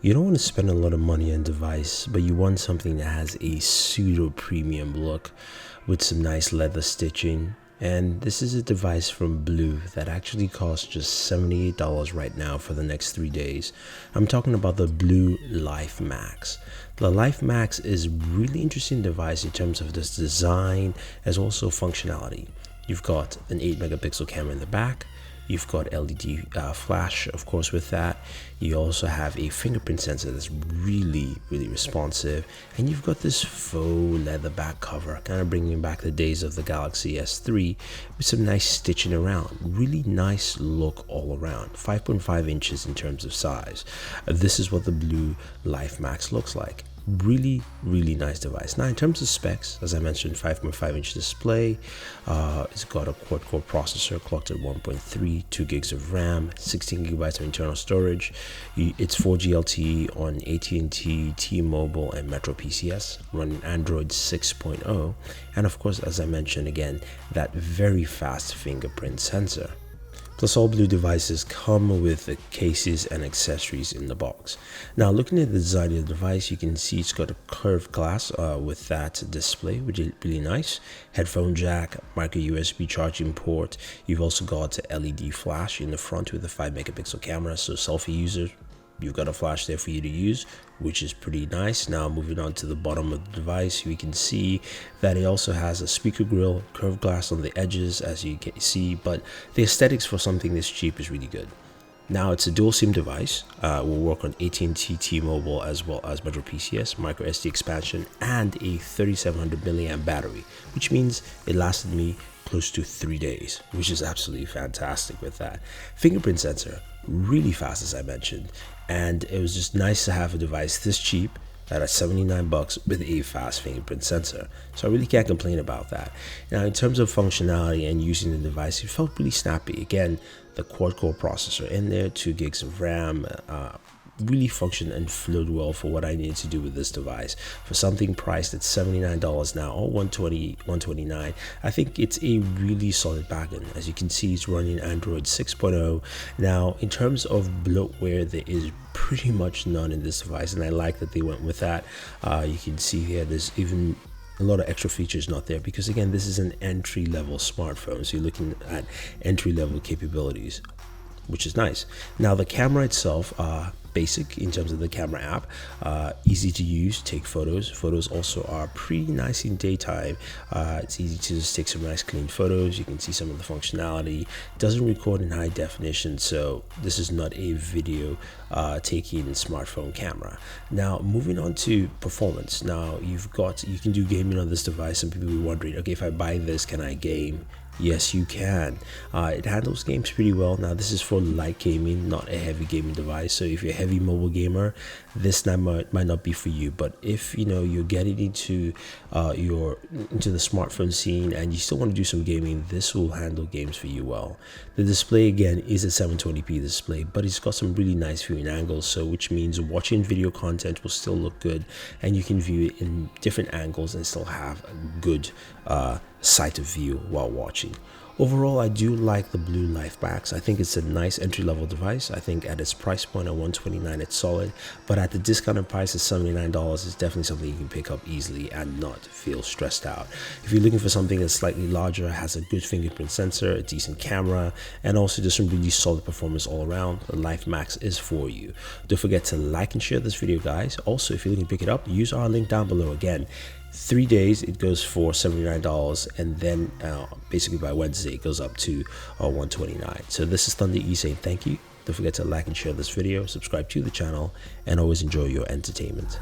You don't want to spend a lot of money on a device, but you want something that has a pseudo premium look with some nice leather stitching. And this is a device from Blu that actually costs just $78 right now for the next 3 days. I'm talking about the Blu Life Max. The Life Max is a really interesting device in terms of this design as also functionality. You've got an 8 megapixel camera in the back. You've got LED flash, of course, with that. You also have a fingerprint sensor that's really responsive. And you've got this faux leather back cover, kind of bringing back the days of the Galaxy S3 with some nice stitching around. Really nice look all around. 5.5 inches in terms of size. This is what the Blu Life Max looks like. Really nice device. Now in terms of specs, as I mentioned, 5.5 inch display. It's got a quad-core processor clocked at 1.3, 2 gigs of RAM, 16 gigabytes of internal storage. It's 4G LTE on AT&T, T-Mobile, and Metro PCS, running Android 6.0, and of course, as I mentioned again, that very fast fingerprint sensor. Plus, all Blu devices come with the cases and accessories in the box. Now, looking at the design of the device, you can see it's got a curved glass with that display, which is really nice. Headphone jack, micro USB charging port. You've also got a LED flash in the front with a 5 megapixel camera, so selfie users, you've got a flash there for you to use, which is pretty nice. Now moving on to the bottom of the device, we can see that it also has a speaker grill, curved glass on the edges, as you can see, but the aesthetics for something this cheap is really good. Now it's a dual SIM device, will work on AT&T, T-Mobile, as well as Metro PCS, micro SD expansion, and a 3700 milliamp battery, which means it lasted me close to 3 days, which is absolutely fantastic with that. Fingerprint sensor, really fast, as I mentioned, and it was just nice to have a device this cheap at $79 with a fast fingerprint sensor. So I really can't complain about that. Now in terms of functionality and using the device, it felt really snappy. Again, the quad-core processor in there, 2 gigs of RAM, really functioned and flowed well for what I needed to do with this device. For something priced at $79 now, or $129, I think it's a really solid bargain. As you can see, it's running Android 6.0. Now, in terms of bloatware, there is pretty much none in this device, and I like that they went with that. You can see here, there's even a lot of extra features not there, because again, this is an entry-level smartphone, so you're looking at entry-level capabilities, which is nice. Now the camera itself, basic in terms of the camera app, easy to use, take photos also are pretty nice in daytime. It's easy to just take some nice clean photos. You can see some of the functionality. It doesn't record in high definition, so this is not a video taking smartphone camera. Now moving on to performance. Now you can do gaming on this device. Some people will be wondering, okay, if I buy this, can I game? Yes, you can. It handles games pretty well. Now, this is for light gaming, not a heavy gaming device. So if you're a heavy mobile gamer, this might not be for you. But if you're getting into the smartphone scene and you still want to do some gaming, this will handle games for you well. The display again is a 720p display, but it's got some really nice viewing angles. So which means watching video content will still look good, and you can view it in different angles and still have a good sight of view while watching. Overall, I do like the Blu Life Max. I think it's a nice entry-level device. I think at its price point at $129, it's solid, but at the discounted price of $79, it's definitely something you can pick up easily and not feel stressed out. If you're looking for something that's slightly larger, has a good fingerprint sensor, a decent camera, and also just some really solid performance all around, the Life Max is for you. Don't forget to like and share this video, guys. Also, if you're looking to pick it up, use our link down below. Again, 3 days it goes for $79, and then basically by Wednesday it goes up to $129. So this is Thunder E saying thank you. Don't forget to like and share this video, subscribe to the channel, and always enjoy your entertainment.